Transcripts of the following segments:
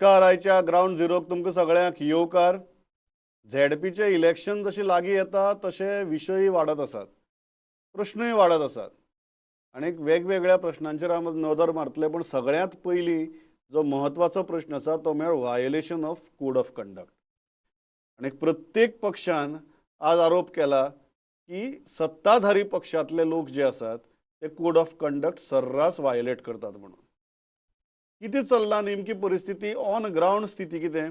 नमस्कार. आयच्या ग्राउंड झिरोक तुमकां सगळ्यांक येवकार. झेडपीचे इलेक्शन जशें लागीं येता तशे विशय वाडत आसात, प्रश्नय वाडत आसात आनी वेगवेगळ्या प्रश्नांचेर आमी नदर मारतले. पण सगळ्यांत पयलीं जो म्हत्वाचो प्रश्न आसा तो म्हळ्यार violation of code of conduct. आनी प्रत्येक पक्षान आज आरोप केला की सत्ताधारी पक्षांतले लोक जे आसात ते कोड ऑफ कंडक्ट सर्रास वायोलेट करतात म्हणून. कितें चल्लां नेमकी परिस्थिती ऑन ग्राउंड स्थिती कितें?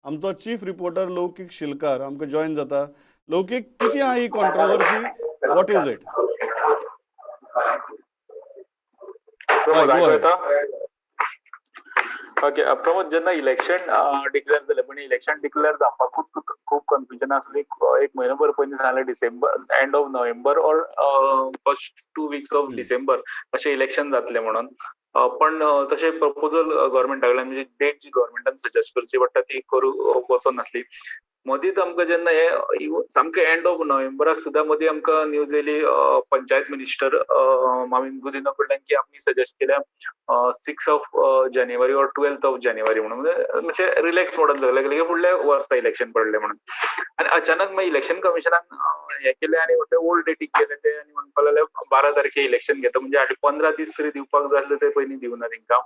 आमचो चीफ रिपोर्टर लौकीक शिलकार आमकां जॉइन जाता. लौकीक, कितें आहा ही कॉन्ट्रोवर्सी? What is it? हय, गो अहेड. ओके, प्रमोद, जेन्ना इलेक्शन डिक्लेअर जालें, पण इलेक्शन डिक्लेअर जावपाकूच खूप कन्फ्युजन आसली. एक म्हयनोभर पयलीं सांगलें December, end of November or first 2 weeks of December अशें इलेक्शन जातलें म्हणून. पण तशें प्रपोजल गव्हर्मेंटाकडल्यान, म्हणजे डेट जी गव्हर्मेंटान सजेस्ट करची पडटा ती करूंक वचोन नासली. मदींच आमकां जेन्ना हे सामकें एंड ऑफ नोव्हेंबराक सुद्दां मदीं आमकां न्यूज येयली पंचायत मिनिस्टर मामिन गुदिनो कडल्यान की आमी सजेस्ट केल्या 6 ऑफ जानेवारी ऑर 12th ऑफ जानेवारी म्हणून, म्हणजे रिलॅक्स मोडान जालें फुडल्या वर्सा इलेक्शन पडलें म्हणून. आनी अचानक मागीर इलेक्शन कमिशनान हे केलें आनी ते ओल्ड डेटीक केलें ते, आनी म्हणपाक लागले 12 तारखेक इलेक्शन घेता, म्हणजे हालीं 15 दीस तरी दिवपाक जाय आसले ते पयलीं दिवना तेंकां.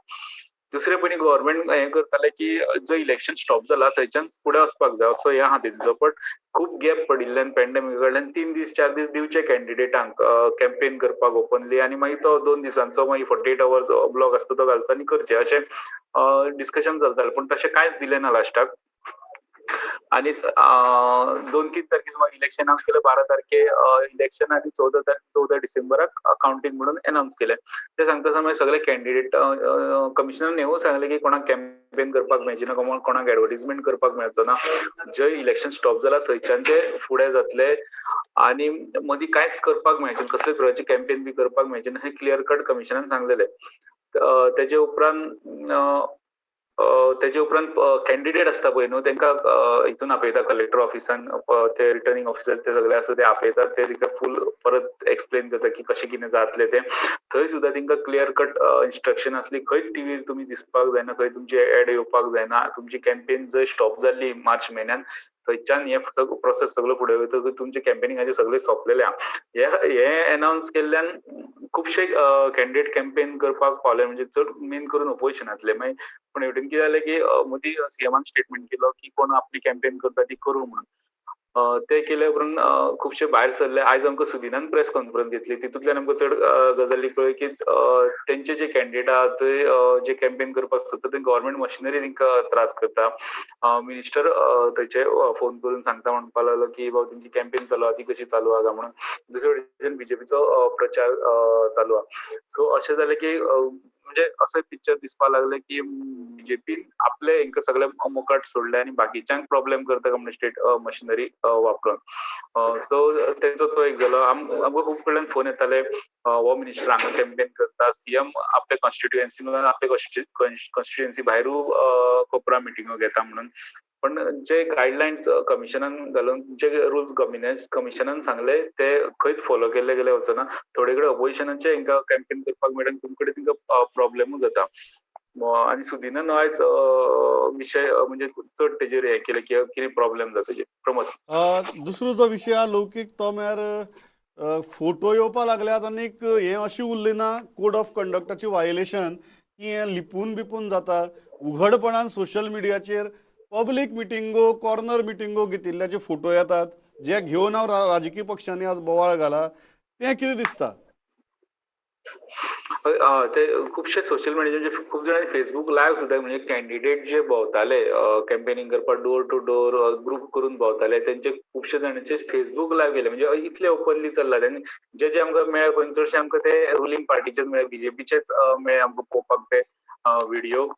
दुसरे पयलीं गव्हर्मेंट हें करताले की जो इलेक्शन स्टॉप जाला थंयच्यान फुडें वचपाक जाय असो हें आहा तेंचो. बट खूब गॅप पडिल्ल्यान पॅन्डेमिका कडल्यान 3 दीस 4 दीस दिवचे कॅन्डिडेटांक कॅम्पेन करपाक ओपनली, आनी मागीर तो 2 दिसांचो मागीर 48 hours ब्लॉक आसता तो घालचो आनी करचें अशें डिस्कशन चलतालें. पण तशें कांयच दिलें ना लास्टाक. आनी 2-3 तारखेर मागीर इलेक्शन अनाउन्स केलें. 12 तारखे इलेक्शन आनी 14 डिसेंबराक काउंटींग म्हणून अनाउन्स केलें. ते सांगता मागीर सगळे कॅन्डिडेट कमिशनरान हेवूय सांगलें की कोणाक कॅम्पेन करपाक मेळची ना, कोणाक एडवर्टिजमेंट करपाक मेळचो ना. जंय इलेक्शन स्टॉप जाला थंयच्यान ते फुडें जातले आनी मदीं कांयच करपाक मेळचें ना, कसले प्रकारची कॅम्पेन बी करपाक मेळचें ना, हें क्लियर कट कमिशनान सांगलेलें. तेजे उपरांत कॅन्डिडेट आसता पळय न्हू, तांकां हितून आपयता कलेक्टर ऑफिसान, ते रिटर्निंग ऑफिसर ते सगळे आसा ते आपयतात. ते तिका फूल परत एक्सप्लेन करता की कशें कितें जातलें तें. थंय सुद्दां तांकां क्लियर कट इन्स्ट्रक्शन आसली, खंयच टीव्हीर तुमी दिसपाक जायना, खंय तुमची एड येवपाक जायना. तुमची कॅम्पेन जंय स्टॉप जाल्ली मार्च म्हयन्यान थंयच्यान हे प्रोसेस सगळो फुडें वयता, तुमचे कॅम्पेनिंगाचे सगळे सोंपलेले आहा. हे अनाउन्स केल्ल्यान खुबशे कॅन्डिडेट कॅम्पेन करपाक पावले, म्हणजे चड मेन करून ऑपोजिशनांतले. मागीर पण हेवटेन कितें जालें की मदीं सीएमान स्टेटमेंट केलो की कोण आपली कॅम्पेन करता ती करूं म्हणून. ते केले उपरांत खुबशे भायर सरले. आयज आमकां सुदिनान प्रेस कॉन्फरन्स घेतली, तितूंतल्यान आमकां चड गजाली कळ्ळ्यो की तेंचे जे कॅन्डिडेट आहा थंय जे कॅम्पेन करपाक सोदता ते गव्हर्मेंट मशिनरी तांकां त्रास करता. मिनिस्टर थंयचे फोन करून सांगता, म्हणपाक लागलो की बाबा तेंची कॅम्पेन चालू आहा ती कशी चालू आहा म्हणून. दुसरे वटेच्यान बीजेपीचो प्रचार चालू आहा. सो अशें जालें की म्हणजे असं पिक्चर दिसपाक लागले की बीजेपीन आपले हांकां सगळे मोकाट सोडले आनी बाकीच्यांक प्रॉब्लेम करता काय स्टेट मशिनरी वापरून. सो तेंचो तो एक जालो. आमकां खूब कडल्यान फोन येताले, हो मिनिस्टर हांगा कॅम्पेन करता, सीएम आपल्या कॉन्स्टिट्युएन्सीन आपल्या कॉन्स्टिट्युएन्सी भायरूय कोपरा मिटिंगो घेता म्हणून. पण जे गायडलायन्स कमिशनान घालून, जे रुल्स कमिशनान सांगले ते खंयच फॉलो केल्ले गेले वचना. थोडे कडेन ऑपोजिशनाचे हांकां कॅम्पेन करपाक मेळटा, तुमचे कडेन तांकां प्रॉब्लेमूय जाता. आनी सुदिनान आयज विशय म्हणजे चड तेजेर हे केले की कितें प्रॉब्लेम जाता तेजेर. प्रमोद. दुसरो जो विशय आहा लौकीक तो म्हळ्यार फोटो येवपाक लागल्यात आनीक हें अशें उरलें ना कोड ऑफ कंडक्टाची वायोलेशन की हें लिपून बिपून जाता. उघडपणान सोशल मिडियाचेर पब्लीक मिटिंगो, कॉर्नर मिटिंगो घेतिल्ल्याचे फोटो येतात, जे घेवन हांव राजकीय पक्षांनी आज बोवाळ घाला. तें कितें दिसता? ते खुबशे सोशल मिडियाचे खूब जाणांनी फेसबूक लायव्ह सुद्दां, म्हणजे कॅन्डिडेट जे भोंवताले कॅम्पेनिंग करपाक डोर टू डोर ग्रुप करून भोंवताले, तेंचे खुबशे जाणांचे फेसबूक लायव्ह केले, म्हणजे इतले ओपनली चल्ला. आनी जे आमकां मेळ्ळे पळय चडशे आमकां ते रुलींग पार्टीचेच मेळ्ळे, बीजेपीचेच मेळ्ळे आमकां पळोवपाक ते व्हिडिओ.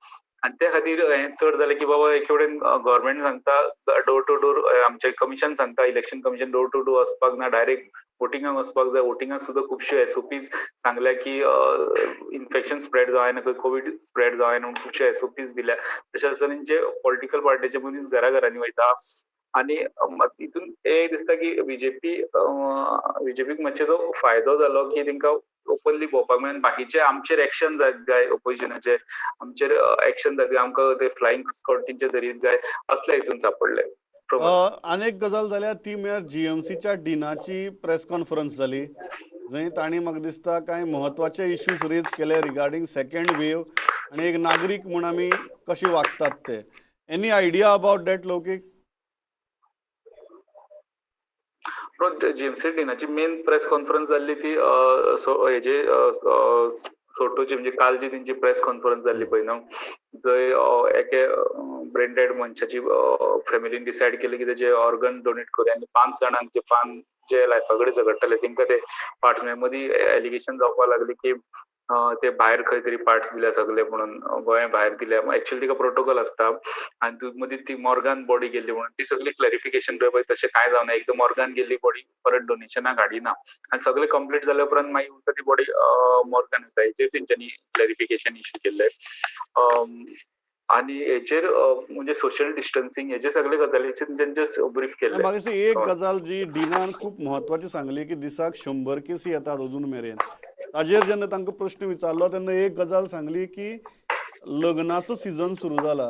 आनी त्या खातीर हें चड जालें की बाबा एक कडेन गव्हर्मेंट सांगता डोर टू डोर, आमचें कमिशन सांगता, election commission door to door वचपाक ना, डायरेक्ट वोटिंगाक वचपाक जाय. वोटिंगाक सुद्दां खुबशे एसओपीज सांगल्या की इन्फेक्शन स्प्रेड जावं ना, कोविड स्प्रेड जावं ना, खुबशे एसओपीज दिल्या. तशें आसतना जे पॉलिटिकल पार्टीचे मनीस घराघरांनी वयता आनी हितून हे दिसता की बीजेपीक मातशे जो फायदो जालो की तांकां ओपनली भोवपाक मेळना, बाकीचे आमचेर एक्शन जायत काय ऑपोजिशनाचे, आमचेर एक्शन जायत काय, आमकां ते फ्लायिंग स्कॉटींचे धरीत काय, असल्या हितून सापडले. आनी एक गजाल जाल्यार ती म्हळ्यार जीएमसीच्या डिनाची प्रेस कॉन्फरन्स जाली, जंय तांणी म्हाका दिसता कांय म्हत्वाचे इश्यूज रेज केले रिगार्डींग सेकंड वेव आनी एक नागरीक म्हूण आमी कशे वागतात ते. Any idea about that Loukik? GMC डिनाची मेन प्रेस कॉन्फरन्स जाल्ली ती हेजे सोटोची, म्हणजे काल जी तेंची प्रेस कॉन्फरन्स जाल्ली पळय न्हू, जंय एके ब्रेन डेड मनशाची फॅमिलीन डिसायड केलें की तेजे ऑर्गन डोनेट करूया आनी 5 जाणांक जे 5 जे लायफा कडेन झगडटाले तेंकां ते पार्ट्स मदीं एलिगेशन जावपाक लागली की ते भायर खंय तरी पार्ट्स दिल्या सगळे म्हणून, गोंया भायर दिल्या. एक्चुअली तिका प्रोटोकॉल आसता आनी मदीं ती मॉर्गान बॉडी गेल्ली म्हणून ती सगळी क्लॅरिफिकेशन पळय तशें कांय जावना, एकदम मॉर्गान गेल्ली बॉडी परत डोनेशनाक हाडिना आनी सगळें कंप्लीट जाल्या उपरांत मागीर उरता ती बॉडी मॉर्गान येता. हेचेर तेंच्यांनी क्लॅरिफिकेशन इश्यू केल्लें आनी हेचेर म्हणजे सोशल डिस्टन्सिंग हेचे सगळे गजालीचेर तेंचे ब्रीफ केल्ले. म्हाका दिसता एक गजाल जी डिनान खूब म्हत्वाची सांगली की दिसाक 100 केसी येतात अजून मेरेन. ताजेर जेन्ना तांकां प्रश्न विचारलो तेन्ना एक गजाल सांगली की लग्नाचो सिजन सुरू जाला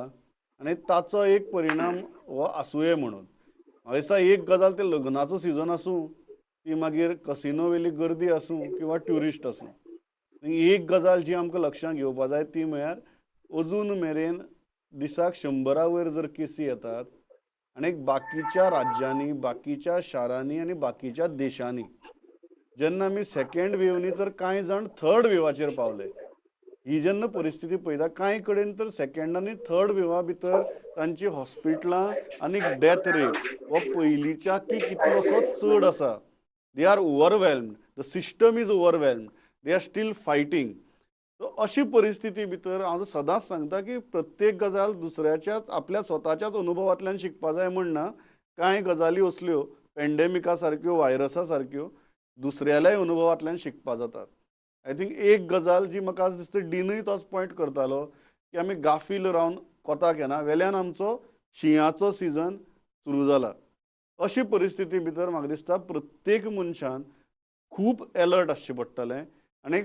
आनी ताचो एक परिणाम हो आसूंये म्हणून. म्हाका दिसता एक गजाल ते लग्नाचो सिजन आसूं, ती मागीर कसिनो वेली गर्दी आसूं किंवा ट्युरिस्ट आसूं. एक गजाल जी आमकां लक्षांत घेवपा जाय ती म्हळ्यार अजून मेरेन दिसाक 100 वयर जर केसी येतात आनी बाकीच्या राज्यांनी, बाकीच्या शारांनी आनी बाकीच्या देशांनी जेन्ना आमी सेकंड वेवनी तर कांय जाण थर्ड वेवाचेर पावले. ही जेन्ना परिस्थिती पळयता कांय कडेन तर सेकंड आनी थर्ड वेवा भितर तांची हॉस्पिटलां आनी डेथ रेट हो पयलींच्या कितलोसो चड आसा. They are overwhelmed, the system is overwhelmed, they are still fighting. अशी परिस्थिती भितर हांव सदांच सांगता की प्रत्येक गजाल दुसऱ्याच्याच आपल्या स्वताच्याच अनुभवांतल्यान शिकपा जाय म्हणना. कांय गजाली असल्यो पेंडेमिका सारक्यो, व्हायरसा सारक्यो दुसऱ्याल्याय अनुभवांतल्यान शिकपा जातात. आय थिंक एक गजाल जी म्हाका आज दिसता डिनूय तोच पॉयंट करतालो की आमी गाफील रावन कोताक येना, वेल्यान आमचो शिंयाचो सिजन सुरू जाला. अशी परिस्थिती भितर म्हाका दिसता प्रत्येक मनशान खूब अलर्ट आसचें पडटलें. आनी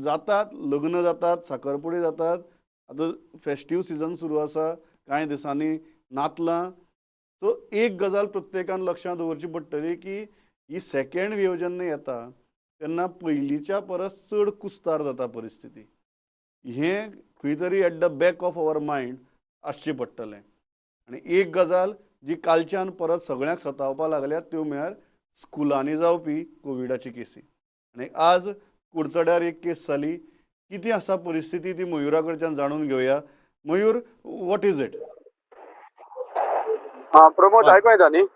जातात लग्न जातात, साखरपुडे जातात, आतां फेस्टीव सिजन सुरू आसा, कांय दिसांनी नातलां. सो एक गजाल प्रत्येकान लक्षांत दवरची पडटली की ही सेकंड वेव जेन्ना येता तेन्ना पयलींच्या परस चड कुस्तार जाता परिस्थिती. हें खंय तरी at the back of our mind आसचें पडटलें. आनी एक गजाल जी कालच्यान परत सगळ्यांक सतावपा लागल्यात त्यो म्हळ्यार स्कुलांनी जावपी कोविडाची केसी. आनी आज कुडचड्यार एक केस जाली. कितें आसा परिस्थिती ती मयुरा कडच्यान जाणून घेवया. Mayur, what is it? Pramod आयकूं येता न्ही?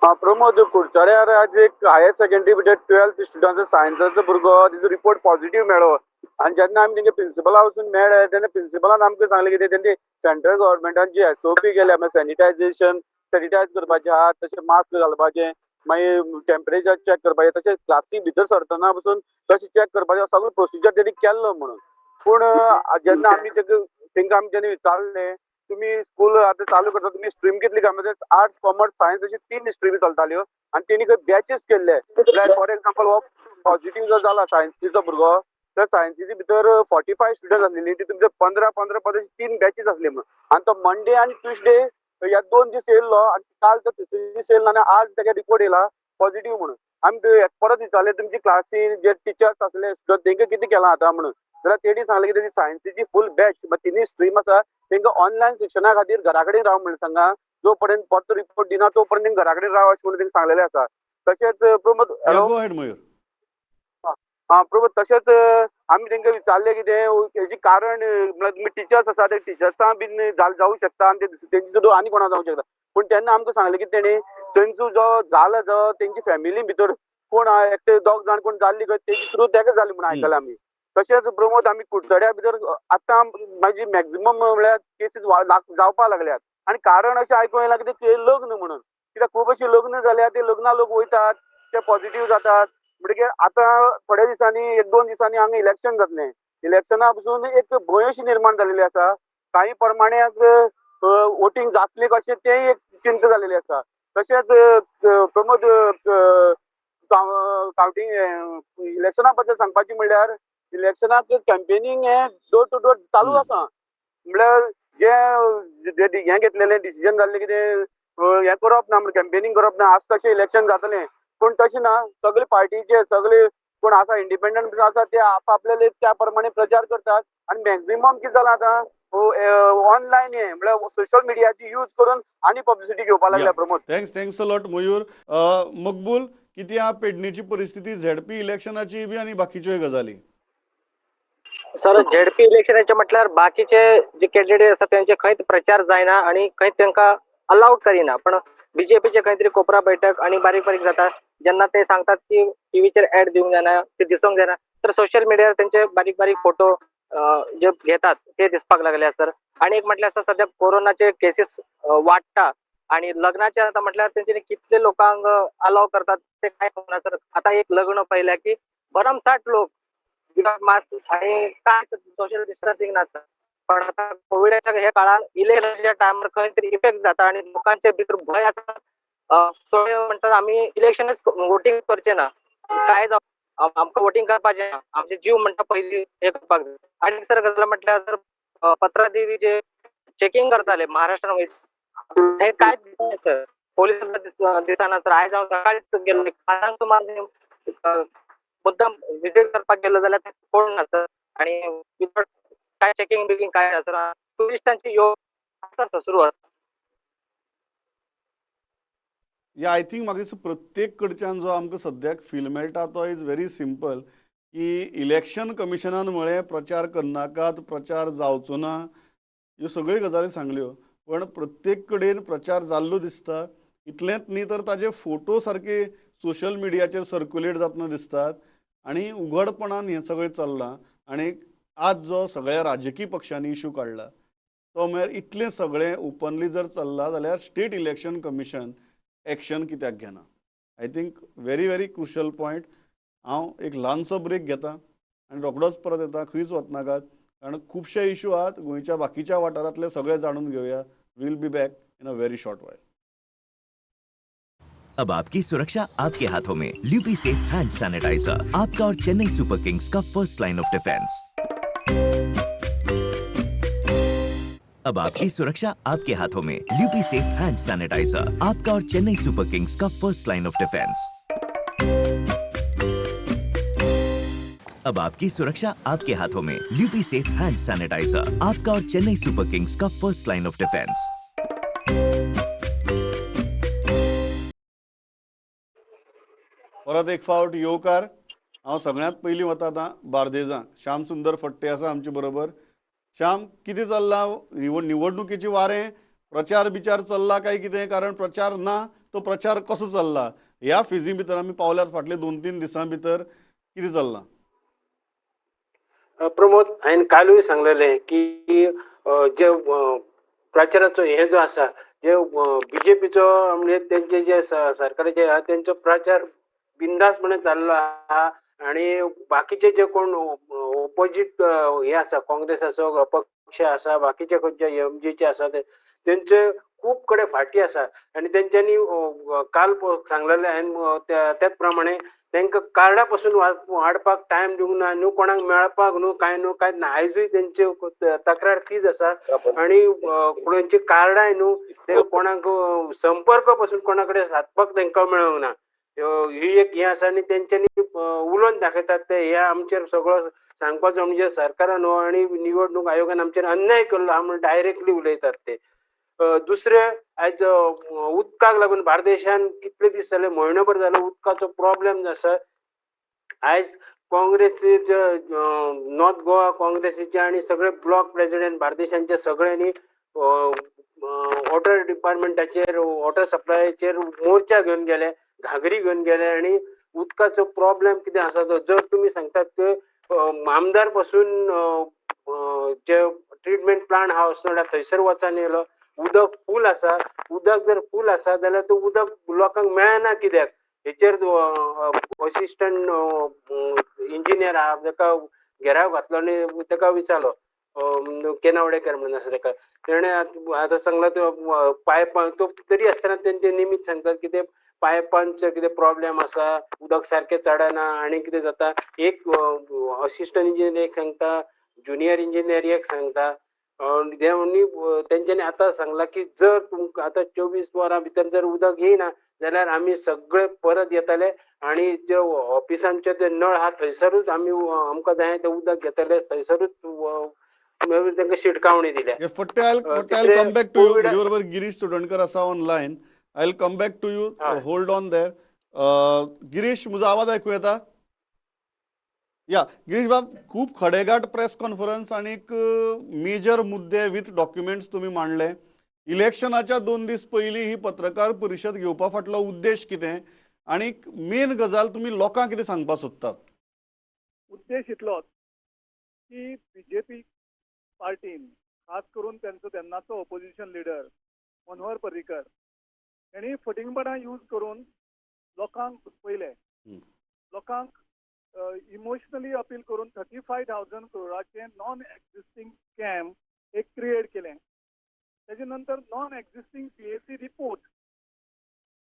प्रमोद, कुडचड्यार आज एक हायर सेकंडरी भितर 12th स्टुडंट सायन्साचो भुरगो, तिचो रिपोर्ट पॉझिटिव्ह मेळ्ळो. आनी जेन्ना आमी तेंगे प्रिंसिपला वचून मेळ्ळे तेन्ना प्रिंसिपलान आमकां सांगलें की तेंची सेंट्रल गव्हर्मेंटान जी SOP केल्या, सॅनिटायझेशन सॅनिटायज करपाचें, हात तशें मास्क घालपाचें, मागीर टेम्परेचर चॅक करपाचें, तशें क्लासी भितर सरतना पसून तशें चॅक करपाचें सगळो प्रोसिजर तेणी केल्लो म्हणून. पूण जेन्ना आमी तेंकां आमी जेन्ना विचारलें तुम्ही स्कूल आता चालू करता, तुम्ही स्ट्रीम कितली काय म्हणजे आर्ट्स, कॉमर्स, सायन्स अशी 3 स्ट्रीमी चलताल्यो आनी तेणी खंय बॅचीस केल्ले. फॉर एक्झाम्पल हो पॉझिटिव्ह जर जाला सायन्सीचो भुरगो, तर सायन्सीची भितर 45 स्टुडंट आसलेली, तितून भितर 15 3 बॅचीस आसले म्हणून. आनी तो मंडे आनी ट्युजडे ह्या 2 दीस येयल्लो आनी काल तो तिसरे दीस येयलो आनी आज तेका रिपोर्ट येयला पॉझिटिव्ह म्हणून. आमी परत विचारले तुमची क्लासी जे टिचर्स आसले तेंका कितें केलां आतां म्हणून. जाल्यार तेणी सांगलें की तेजी सायन्सीची फूल बॅच 3 स्ट्रीम आसा तेंकां ऑनलायन शिक्षणा खातीर घरा कडेन राव म्हणून सांगा. जो पर्यंत परत रिपोर्ट दिना तो पर्यंत तेंकां घरा कडेन राव अशें म्हणून तेंकां सांगलेलें आसा. तशेंच प्रमोद, गो अहेड मयूर. प्रमोद, तशेंच आमी तेंकां विचारलें कितें हेजी कारण म्हळ्यार तुमी टिचर्स आसा ते टिचर्सां बीन जावं शकता आनी तेंची सुद्दां आनी कोणा जावं शकता. पूण तेन्ना आमकां सांगलें की तेणी तेंचो जो जाला जो तेंची फॅमिली भितर कोण एकटे 2 जाण कोण जाल्ली खंय तेजी थ्रू तेका जाली म्हणून आयकलां आमी. तशेंच प्रमोद, आमी कुडचड्या भितर आतां म्हाजी मॅक्झिमम म्हळ्यार केसीस जावपा लागल्यात आनी कारण अशें आयकूं येलां की ते लग्न म्हणून. कित्याक खूब अशीं लग्न जाल्यात, ते लग्ना लोक वयतात, ते पॉझिटिव्ह जातात. म्हणटकीर आतां थोड्या दिसांनी 1-2 दिसांनी हांगा इलेक्शन जातलें. इलेक्शना पसून एक भंय अशी निर्माण जालेली आसा. काही प्रमाणात वोटींग जातली कशें तेंय एक चिंता जालेली आसा. तशेंच प्रमोद, कावंटिंग इलेक्शना बद्दल सांगपाचें म्हणल्यार इलेक्शनाक कॅम्पेनींग हे डोर टू डोर चालू आसा. म्हणल्यार जे हे घेतलेले डिसिजन जाल्ले कितें हे करप ना म्हणजे कॅम्पेनींग करप ना आज तशें इलेक्शन जातलें पूण तशें ना. सगळे पार्टीचे सगळे कोण आसा इंडिपेंडंट आसा ते आपआपले त्या प्रमाणे प्रचार करतात आनी मॅक्झिमम कितें जालां आतां ऑनलायन हे म्हणल्यार सोशल मिडियाची यूज करून आनी पब्लिसिटी घेवपाक लागल्या Pramod. Thanks a lot Mayur. मकबूल, किती हा पेडणेची परिस्थिती झेडपी इलेक्शनाची बी आणि बाकीच्योय गजाली? सर झेडपी इलेक्शनाचे म्हटल्यार बाकीचे जे कॅन्डिडेट आसा त्यांचे खंयच प्रचार जायना आणि खंयच तांकां अलाउड करिना. पण बीजेपीचे खंय तरी कोपरा बैठक आणि बारीक बारीक जाता जेन्ना ते सांगतात की टीव्हीचेर ऍड दिवंक जायना, ते दिसूंक जायना, तर सोशल मिडियार त्यांचे बारीक बारीक फोटो जे घेतात ते दिसपाक लागले सर. आणि एक म्हटल्यार सर सध्या कोरोनाचे केसीस वाडटा आणि लग्नाचे आता म्हटल्यार तेंच्यांनी कितले लोकांक अलाव करतात ते काय होना सर. आता एक लग्न पळयल्या की भरमसाठ लोक विदाउट मास्क आणि काय सोशल डिस्टन्सिंग नसता. पण आता कोविडच्या हे काळात इलेक्शनच्या टायमार खंय तरी इफेक्ट जाता आणि लोकांचे भितर भय आसा. थोडे म्हणतात आम्ही इलेक्शनच वोटिंग करचे ना, काय जावं आमकां वोटिंग करपाचें ना, आमचे जीव म्हणटा पयली हे करपाक जाय. आणि सर गजाल म्हटल्यार सर पत्रादेवी जे चेकिंग करताले महाराष्ट्रान हे काय सर पोलीस दिसना सर. आयज हांव सकाळीच गेल्लो खानांक सुमार मुद्दाम विजीट करपाक गेलो जाल्यार ते कोण ना सर. आणि विदाउट काय चेकिंग बिकिंग काय ना सर. टुरिस्टांची योग आसा सर सुरू आसा. या आय थिंक म्हाका दिसता प्रत्येक कडच्यान जो आमकां सद्याक फील मेळटा तो इज व्हेरी सिंपल की इलेक्शन कमिशनान म्हळें प्रचार करनाकात, प्रचार जावचो ना, ह्यो सगळ्यो गजाली सांगल्यो. पण प्रत्येक कडेन प्रचार जाल्लो दिसता. इतलेंच न्ही तर ताजे फोटो सारके सोशल मिडियाचेर सर्क्युलेट जातना दिसतात आनी उघडपणान हें सगळें चल्लां. आनी आज जो सगळ्या राजकीय पक्षांनी इशू काडला तो म्हळ्यार इतलें सगळें ओपनली जर चल्लां जाल्यार स्टेट इलेक्शन कमिशन एक्शन कित्याक घेना? I think very very crucial point. हांव एक ल्हानसो ब्रेक घेता आनी रोखडोच परत येता. खंयच वचनाकात कारण खुबशे इशू आहात गोंयच्या बाकीच्या वाठारांतले सगळे जाणून घेवया. Will be back in a very short while. अब आपकी सुरक्षा आपके हाथों में। ल्यूपी सेफ हैंड सैनिटाइजर, आपका और चेन्नई सुपर किंग्स का फर्स्ट लाइन ऑफ डिफेंस। अब आपकी सुरक्षा आपके हाथों में। ल्यूपी सेफ हैंड सैनिटाइजर, आपका और चेन्नई सुपर किंग्स का फर्स्ट लाइन ऑफ डिफेंस। अब आपकी सुरक्षा आपके हाथों में। ल्यूपी सेफ हैंड सैनिटाइजर, आपका और चेन्नई सुपर किंग्स का फर्स्ट लाइन ऑफ डिफेंस। परत एक फावट येवकार. हांव सगळ्यांत पयलीं वता आतां बार्देजां. श्याम सुंदर फडटे आसा आमचे बरोबर. श्याम, कितें चल्लां निवडणुकीचें वारें? प्रचार बिचार चल्ला काय कितें? कारण प्रचार ना तो प्रचार कसो चल्ला ह्या फेजी भितर आमी पावल्यात फाटले 2-3 दिसां भितर. कितें चल्लां? प्रमोद, हांवें कालूय सांगलेलें की जे प्रचाराचो हे जो आसा जे बीजेपीचो म्हणजे तेंचे जे सरकाराचे आहा तेंचो प्रचार बिंदासपणे चाललो आहा. आणि बाकीचे जे कोण ओपोजीट हे आसा काँग्रेस आसो अपक्ष आसा बाकीचे खंयचे एमजीचे आसा तेंचे खूब कडेन फाटी आसा. आणि तेंच्यांनी काल सांगलेलें हांवें त्याच प्रमाणे तांकां कार्डा पासून वाडपाक टायम दिवंक ना. न्हू कोणाक मेळपाक न्हू कांय ना. आयजूय तेंची तक्रार तीच आसा. आणि कोणाची कार्डाय न्हू ते कोणाक संपर्क पासून कोणा कडेन सादपाक तांकां मेळोंक ना. ही एक हे आसा. आणि तेंच्यांनी उलोवन दाखयतात ते हे आमचेर सगळो सांगपाचो म्हणजे सरकारान आणि निवडणूक आयोगान आमचेर अन्याय केल्लो आहा म्हणून डायरेक्टली उलयतात ते. दुसरे आयज उदकाक लागून बार्देशान कितले दीस जाले म्हयनोभर जालो उदकाचो प्रॉब्लेम आसा. आयज काँग्रेसीचे नॉर्थ गोवा काँग्रेसीचे आणि सगळे ब्लॉक प्रेसिडेंट बार्देशांचे सगळ्यांनी वॉटर डिपार्टमेंटाचेर वॉटर सप्लायचेर मोर्चा घेवन गेले, घागरी घेवन गेले. आणि उदकाचो प्रॉब्लेम कितें आसा तो जर तुमी सांगतात ते आमदार पासून जे ट्रिटमेंट प्लांट आहा अस्नोडा थंयसर वचून येयलो. उदक फूल आसा. उदक जर फूल आसा जाल्यार तो उदक लोकांक मेळना कित्याक? हेचेर असिस्टंट इंजिनियर आहा ताका घेराव घातलो आनी ताका विचारलो केनावडेकर म्हणून आसा ताका तेणे आतां सांगला तो पायपां तो तरी आसतना ते निमीत सांगतात की ते पायपांचे कितें प्रॉब्लेम आसा उदक सारकें चडना आनी कितें जाता एक असिस्टंट इंजिनियर एक सांगता ज्युनियर इंजिनियर एक सांगता तेंच्यांनी आतां सांगला की जर तुमकां आतां 24 वरां भितर जर उदक येयना जाल्यार आमी सगळे परत येतले आणि जे ऑफिसांचे जे नळ आहा थंयसरूच आमी आमकां जाय तें उदक घेतले थंयसरूच तांकां शिटकावणी दिल्या फट्टे आयल तिसरे come back to you. Covid- म्हजे बरोबर गिरीश चोडणकर आसा online. I will come back to you. हय. Hold on there. गिरीश, म्हजो आवाज ऐकूं येता? या गिरीश बाब, खूप खडेगाठ प्रेस कॉन्फरन्स आणि मेजर मुद्दे विथ डॉक्युमेंट्स तुम्ही मांडले. इलेक्शनाच्या 2 दीस पयलीं ही पत्रकार परिशद घेवपा फाटलो उद्देश कितें आणि मेन गजाल तुम्ही लोकांक कितें सांगपाक सोदतात? उद्देश इतलोच की बीजेपी पार्टीन खास करून त्यांचो तेन्नाचो ऑपोजिशन लिडर मनोहर पर्रीकर यांनी फटिंगपणां यूज करून लोकांक पयले लोकांक इमोशनली अपील करून 35,000 करोडाचे नॉन एक्झिस्टिंग स्कॅम एक क्रिएट केले. त्याच्या नंतर नॉन एक्झिस्टिंग पीएसी रिपोर्ट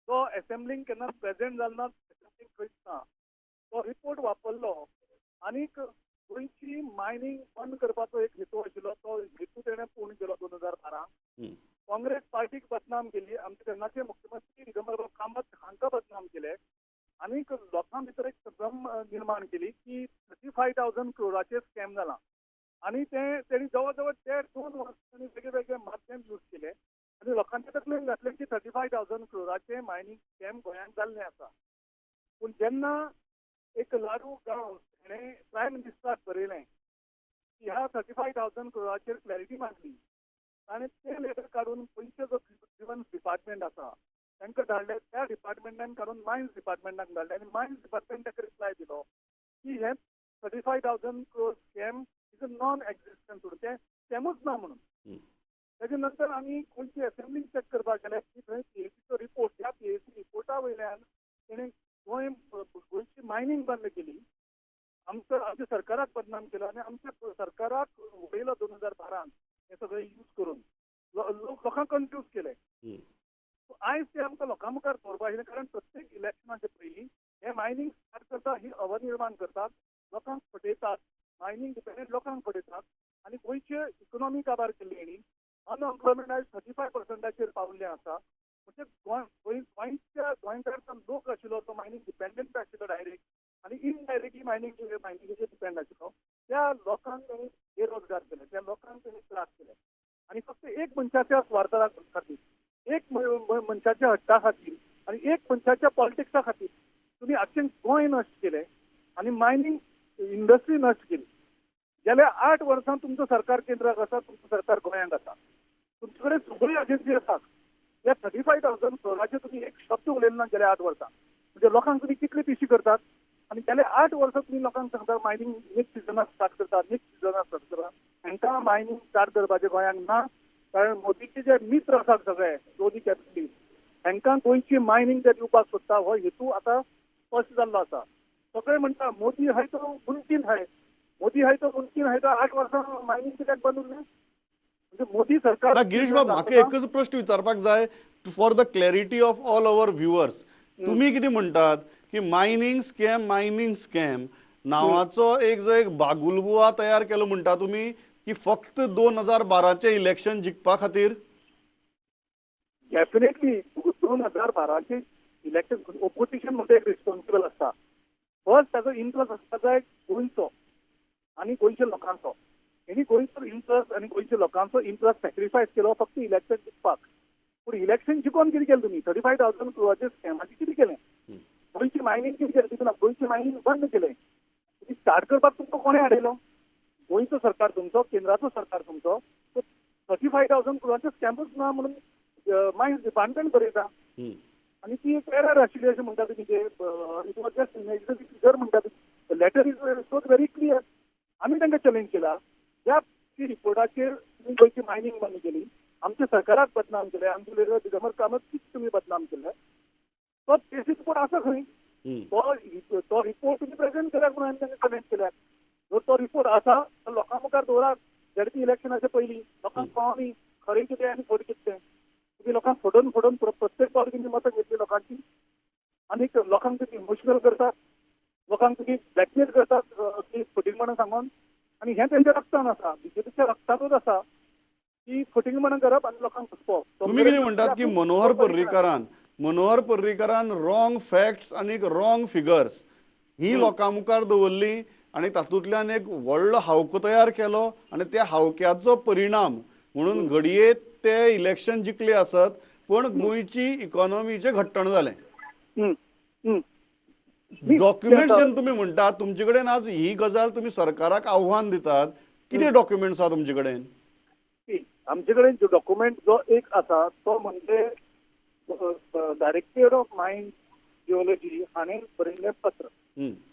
जो असेंब्लींग केन्ना प्रेझेंट जालना असेंब्लींग खंयच ना तो रिपोर्ट वापरलो आणि गोंयची मायनिंग बंद करपाचो एक हेतू आशिल्लो तो हेतू तेणें पूर्ण केलो 2012. काँग्रेस पार्टीक बदनाम केली. आमचे तेन्नाचे मुख्यमंत्री दिगंबर कामत हांकां बदनाम केले आणि लोकां भितर एक भ्रम निर्माण केली की 35,000 करोडाचे स्कॅम जाला आणि तेणी जवळ जवळ 2 वर्सांनी वेगवेगळे माध्यम यूज केले आणि लोकांच्या तकलेन घातले की 35,000 करोडाचे मायनिंग स्कॅम गोंयांत जाल्ले आसा. पूण जेन्ना एक लाडू गांव हेणे प्रायम मिनिस्टराक बरयलें की ह्या 35,000 करोडाचेर क्लॅरिटी मागली आणि ते लेटर काडून पयशे जो डिफेन्स डिपार्टमेंट आसा तांकां धाडले. त्या डिपार्टमेंटान काडून मायन्स डिपार्टमेंटाक धाडले आणि मायन्स डिपार्टमेंटाक रिप्लाय दिलो की हे 35,000 crore scam is a non existent ते स्कॅमूच ना म्हणून. त्याच्या नंतर आमी गोंयची असेंब्ली चेक करपाक गेले की थंय पीएसीचो रिपोर्ट त्या पीएसी रिपोर्टा वयल्यान तेणें गोंयची मायनिंग बंद केली. आमच्या सरकाराक बदनाम केलो आणि आमच्या सरकाराक उडयलो 2012 हे सगळें यूज करून लोकांक कन्फ्यूज केले. आयज ते आमकां लोकां मुखार दवरपा आशिल्लें कारण प्रत्येक इलेक्शनाचे पयलीं हे मायनिंग स्टार्ट करता ही अवनिर्माण करतात लोकांक फटयतात मायनिंग डिपेंडंट लोकांक फटयतात आणि गोंयचे इकॉनॉमी काबार केल्ली हेणी अनएम्प्लॉयमेंट आयज 35% पावल्लें आसा. म्हणजे गोंयकारचो लोक आशिल्लो तो मायनिंग डिपेंडंट आशिल्लो डायरेक्ट आणि इनडायरेक्टली मायनिंगेचेर डिपेंड आशिल्लो त्या लोकांक तेणी बेरोजगार केले त्या लोकांक तेणी त्रास केले आणि फक्त एक मनशाच्या स्वार्था खातीर एक मनशाच्या हट्टा खातीर आणि एक मनशाच्या पॉलिटिक्सा खातीर तुम्ही आख्खें गोंय नश्ट केले आणि मायनिंग इंडस्ट्री नश्ट केली. गेल्या 8 वर्सां तुमचं सरकार केंद्राक आसा तुमचं सरकार गोंयांत आसा तुमचे कडेन सगळ्यो एजन्सी आसात. या 35,000 करोडाचे तुम्ही एक शब्द उलयले ना गेल्या 8 वर्सां म्हणजे लोकांक तुम्ही कितले पिशी करतात आणि गेल्या 8 वर्सां तुम्ही लोकांक सांगता मायनिंग नेक्स्ट सिजनाक स्टार्ट करतात नेक्स्ट सिजनाक स्टार्ट करतात. हांकां मायनिंग स्टार्ट करपाचें गोंयांत ना कारण मोदीचे जे मित्र आसात सगळे दोनी कॅपिटलीस्ट हांकां गोंयची मायनिंग ते दिवपाक सोदता हो हेतू आतां स्पश्ट जाल्लो आसा. सगळे म्हणटा मोदी हाय तो मुमकीन हाय मोदी हाय तो मुमकीन हाय तो 8 वर्सां मायनिंग कित्याक बंद उरलें म्हणजे मोदी सरकार. गिरीश बाब, म्हाका एकच प्रश्न विचारपाक जाय for the clarity of all our viewers. तुम्ही कितें म्हणटात की मायनिंग स्कॅम नावाचो एक बागुलबुवा तयार केलो म्हणटा तुम्ही की फक्त 2012चे इलेक्शन जिखपा खातीर? डेफिनेटली 2012चे इलेक्शन ऑपोजिशन मध्ये एक रिस्पॉन्सिबल आसता. फर्स्ट ताजो इंट्रस्ट आसता जाय गोंयचो आणि गोंयच्या लोकांचो. हेणी गोंयचो इंट्रस्ट आणि गोंयच्या लोकांचो इंट्रस्ट सॅक्रिफायस केलो फक्त इलेक्शन जिखपाक. पूण इलेक्शन जिखोन कितें केलें तुमी 35,000 करोडाचे स्कॅमाचे कितें केलें गोंयची मायनिंग कितें केलें गोंयची मायनिंग बंद केलें. स्टार्ट करपाक तुमकां कोणें हाडयलो गोंयचो सरकार तुमचो केंद्राचो सरकार तुमचो 35,000 करोडाचे स्कॅमूच ना म्हणून मायन्स डिपार्टमेंट बरयता आणि ती एक एरर आशिल्ली अशें म्हणटा तुमी जे इट वॉज जस्ट फिगर म्हणटा तुमी letter is so very clear. आमी तांकां चॅलेंज केला ह्या रिपोर्टाचेर तुमी गोंयची मायनिंग बंद केली आमच्या सरकाराक बदनाम केले आमचे लिडर दिगंबर कामत तुम्ही बदनाम केले तो बेसीस रिपोर्ट आसा खंय तो रिपोर्ट तुम्ही प्रेझेंट केल्याक म्हणून हांवें तांकां चॅलेंज केल्याक जर तो रिपोर्ट आसा तर लोकां मुखार दवरात झेडपी इलेक्शनाच्या पयलीं लोकांक कळोनी खरें कितें आनी खोट कितें तुम्ही लोकांक फोडून फोडून प्रत्येक पावटी तुमची मतां घेतली लोकांची आनी लोकांक तुम्ही इमोशनल करतात लोकांक तुम्ही ब्लॅकमेल करतात की फटींगपणां सांगून आनी हें तेंच्या रक्तान आसा बीजेपीच्या रक्तातूच आसा की फटींगपणां करप आनी लोकांक फसवप. तुम्ही कितें म्हणटात की मनोहर पर्रीकारान रॉंग फॅक्ट्स आनी रॉंग फिगर्स ही लोकां मुखार दवरली आनी तातूंतल्यान एक व्हडलो हावको तयार केलो आनी त्या हावक्याचो परिणाम म्हणून घडये ते इलेक्शन जिखले आसत पण गोंयची इकॉनॉमीचें घट्टण जालें. डॉक्युमेंट्स जेन्ना तुमी म्हणटात तुमचे कडेन आज ही गजाल तुमी सरकाराक आव्हान दितात कितें डॉक्युमेंट्स आहा तुमचे कडेन? आमचे कडेन जो डॉक्युमेंट जो एक आसा तो म्हणजे डायरेक्टर ऑफ मायन्स जिओलॉजी हाणें बरयल्लें पत्र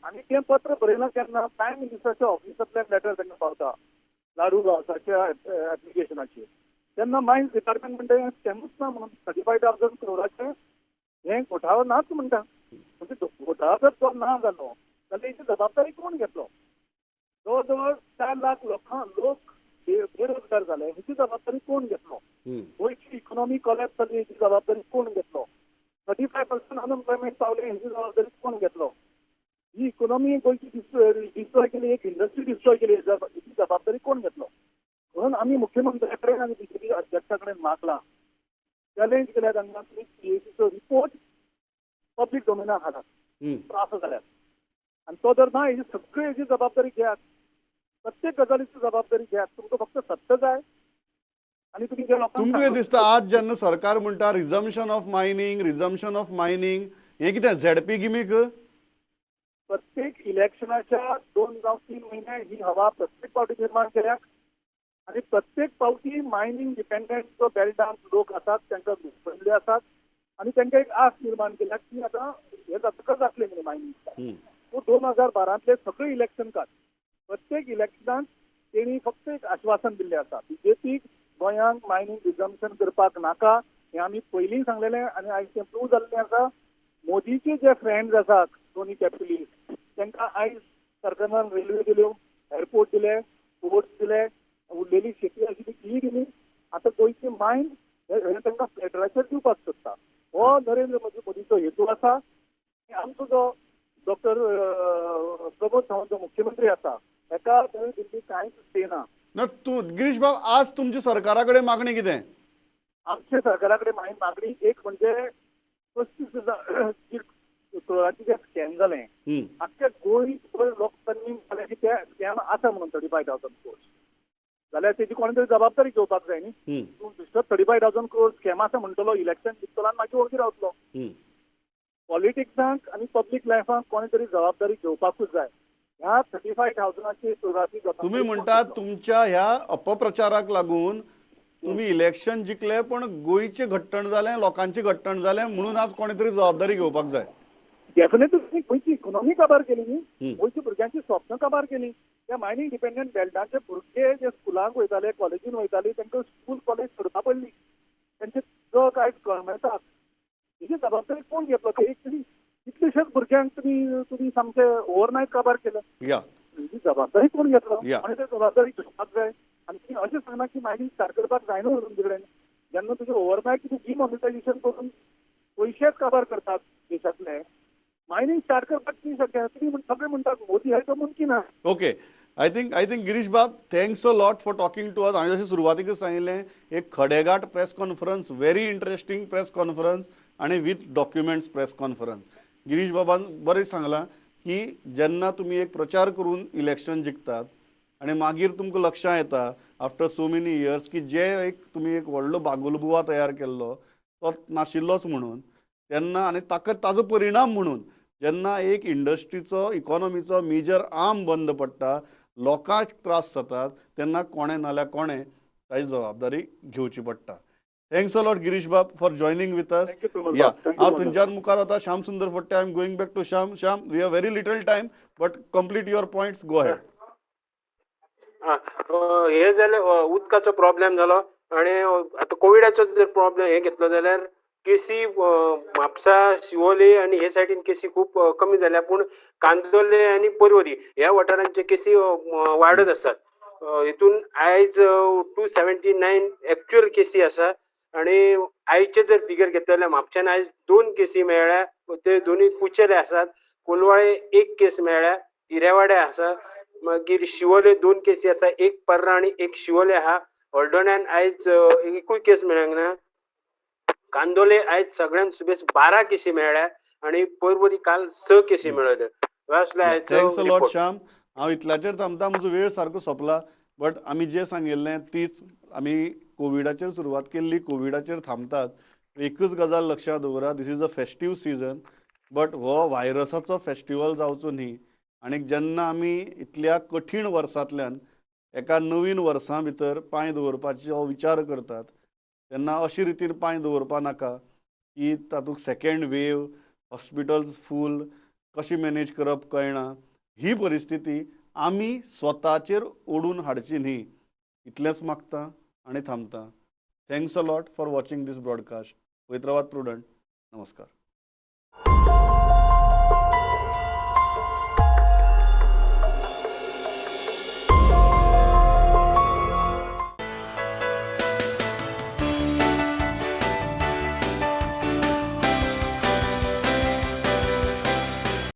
आनी तें पत्र बरयलां केन्ना प्रायम मिनिस्टराच्या ऑफिसांतल्यान लेटर तांकां पावता लाडू गांवसाच्या एप्लिकेशनाचेर तेन्ना मायन्स डिपार्टमेंट म्हणटा तेन्नाच ना म्हणून 35,000 करोडाचे हें घोटाळो नाच म्हणटा म्हणजे घोटाळो जर तो ना जालो जाल्यार हेची जबाबदारी कोण घेतलो? जवळ जवळ 4 लाख लोक बेरोजगार जाले हेची जबाबदारी कोण घेतलो? गोंयची इकॉनॉमी कॉलॅप्स जाली हेची जबाबदारी कोण घेतलो? 35% अनएम्प्लॉयमेंट पावले हेची जबाबदारी कोण घेतलो? ही इकॉनॉमी गोंयची डिस्ट्रॉय केली एक इंडस्ट्री डिस्ट्रॉय केली हेची जबाबदारी कोण घेतलो? म्हणून आम्ही मुख्यमंत्र्या कडेन आनी बीजेपी अध्यक्षा कडेन मागला चॅलेंज केल्या तांकां तुम्ही सीएसीचो रिपोर्ट पब्लीक डोमेनार हाडात तो असं जाल्यार आनी तो जर ना हेची सगळी हेची जबाबदारी घेयात प्रत्येक गजालीची जबाबदारी घेयात तुमकां फक्त सत्य जाय आनी तुम्ही जे लोकांक तुमकां कितें दिसता आज जेन्ना सरकार म्हणटा रिझम्पशन ऑफ मायनिंग हें कितें झेडपी गिमीक? प्रत्येक इलेक्शनाच्या 2 जावं 3 महिने ही हवा प्रत्येक पावटी निर्माण केल्या आणि प्रत्येक पावटी मायनिंग डिपेंडंट जो बेल्टांत लोक आसात तांकां घुसपल्ले आसात आणि तांकां एक आस निर्माण केल्या की आतां हे जातकच जातलें न्ही मायनिंग. सो 2012 सगळे इलेक्शन काड प्रत्येक इलेक्शनांत तेणी फक्त एक आश्वासन दिल्लें आसा बीजेपीक गोंयांत मायनिंग रिझम्पशन करपाक नाका हें आमी पयलीं सांगलेलें आनी आयज तें प्रूव जाल्लें आसा. मोदीचे जे फ्रेंड्स आसात दोनी कॅपिटलिस्ट तांकां आयज सरकारान रेल्वे दिल्यो एअरपोर्ट दिले पोर्ट्स दिले उरलेली शेती आशिल्ली ती दिली आतां गोंयची मायन हे तांकां फ्लॅटराचेर दिवपाक सोदता हो नरेंद्र मोदीचो हेतू आसा. आमचो जो डॉक्टर प्रमोद सावंत जो मुख्यमंत्री आसा ताका थंय दिल्ली कांयच दिना. तूं गिरीश बाब आज तुमच्या सरकारा कडेन मागणी कितें? आमच्या सरकारा कडेन मागणी एक म्हणजे 35,000 करोडाचे जे स्कॅम जाले आख्ख्या गोंय लोकांनी म्हळ्यार की ते स्कॅम आसा म्हणून 35,000 करोड जाल्यार तेजी कोणी तरी जबाबदारी घेवपाक जाय न्ही. 35,000 करोड स्कॅम आसा म्हणटलो इलेक्शन जिखतलो आनी मागीर वळखी रावतलो. पॉलिटिक्सांक आनी पब्लीक लायफांक कोणी तरी जबाबदारी घेवपाकूच जाय. ह्या 35,000 करोडाची तुम्ही म्हणटात तुमच्या ह्या अपप्रचाराक लागून तुम्ही इलेक्शन जिखले पण गोंयचे घट्टण जालें लोकांचे घट्टण जालें म्हणून आज कोणी तरी जबाबदारी घेवपाक जाय. डेफिनेटली तुम्ही गोंयची इकॉनॉमी काबार केली न्ही गोंयच्या भुरग्यांची स्वप्न काबार केली. त्या मायनिंग डिपेंडंट बेल्टाचे भुरगे जे स्कुलांक वयताले कॉलेजीन वयताले तांकां स्कूल कॉलेज सोडपा पडली तांचे जग आयज कळमेतात हेची जबाबदारी कोण घेतलो? कितलेशेच भुरग्यांक तुम्ही सामके ओव्हरनायट काबार केलं हेची जबाबदारी कोण घेतलो? आनी ते जबाबदारी घेवपाक जाय. आनी तुमी अशें सांगना की मायनिंग स्टार्ट करपाक जायना तुमचे कडेन जेन्ना तुजे ओव्हरनायट तुमी डिमॉनिटायझेशन करून पयशेच काबार करतात देशातले मायनिंग स्टार्ट करपाक कितें शक्य? तुम्ही सगळे म्हणटात मोदी आहे तो मुमकीन आहे. ओके आय थिंक गिरीश बाब thanks a lot for talking to us. हांवें जशें सुरवातीकच सांगिल्लें एक खडेगाठ press conference very interesting press conference आनी with documents press conference. Girish बाबान बरें सांगलां की जेन्ना तुमी एक प्रचार करून इलेक्शन जिखतात आनी मागीर तुमकां लक्षांत येता आफ्टर सो मेनी इयर्स की जे एक तुमी एक व्हडलो बागुलबुवा तयार केल्लो तो नाशिल्लोच म्हणून तेन्ना आनी ताजो परिणाम म्हणून जेन्ना एक इंडस्ट्रीचो इकॉनॉमीचो मेजर आर्म बंद पडटा लोकांक त्रास जातात तेन्ना कोणे नाल्यार कोणे ताची जबाबदारी घेवची पडटा. थँक्स अ लॉट गिरीश बाब फॉर जॉयनिंग विथ अस. या हांव थंयच्यान मुखार वता Shyam Sundar Phadte. I am going back to Shyam. We have very little time but complete your points. Go ahead. हे जाले उदकाचो प्रॉब्लेम जालो आणि आता कोविडाचो जर प्रॉब्लेम हे घेतलो जाल्यार केसी म्हापसा शिवोले आणि हे सायडीन केसी खूप कमी जाल्या पूण कांदोले आणि पर्वरी ह्या वाठारांचे केसी वाडत आसात. हितून आयज 279 एक्च्युअल केसी आसा आणि आयचे जर फिगर घेतले जाल्यार म्हापशान आयज 2 केसी मेळ्ळ्या, ते दोनूय कुचेले आसात. कोलवाळे 1 केस मेळ्ळ्या, हिरेवाडे आसा, मागीर शिवोले 2 केसी आसा, 1 पर्रा आणि 1 शिवोले आहा. हळदोण्यान आयज एकूय केस मेळूंक ना. कांदोले आयज सगळ्यान सुबेज 12 केसी मेळ्ळ्या आणि परवरी काल 6 केसी मेळ्ळ्यो. Thanks a lot Shyam. हांव इतल्याचेर थांबता, म्हजो वेळ सारको सोंपला. बट आमी जें सांगिल्लें तीच आमी कोविडाचेर सुरवात केल्ली, कोविडाचेर थांबतात. एकच गजाल लक्षांत दवरा, this is a festive season, but हो व्हायरसाचो फेस्टिवल जावचो न्ही. आनी जेन्ना आमी इतल्या कठीण वर्सांतल्यान एका नवीन वर्सा भितर पांय दवरपाचो विचार करतात, तेन्ना अशे रितीन पांय दवरपा नाका की तातूंत सेकेंड वेव, हॉस्पिटल्स फूल, कशी मॅनेज करप कळना. ही परिस्थिती आमी स्वताचेर ओडून हाडची न्ही. इतलेंच मागता आनी थांबता. Thanks a lot for watching this broadcast. Hyderabad prudent. नमस्कार.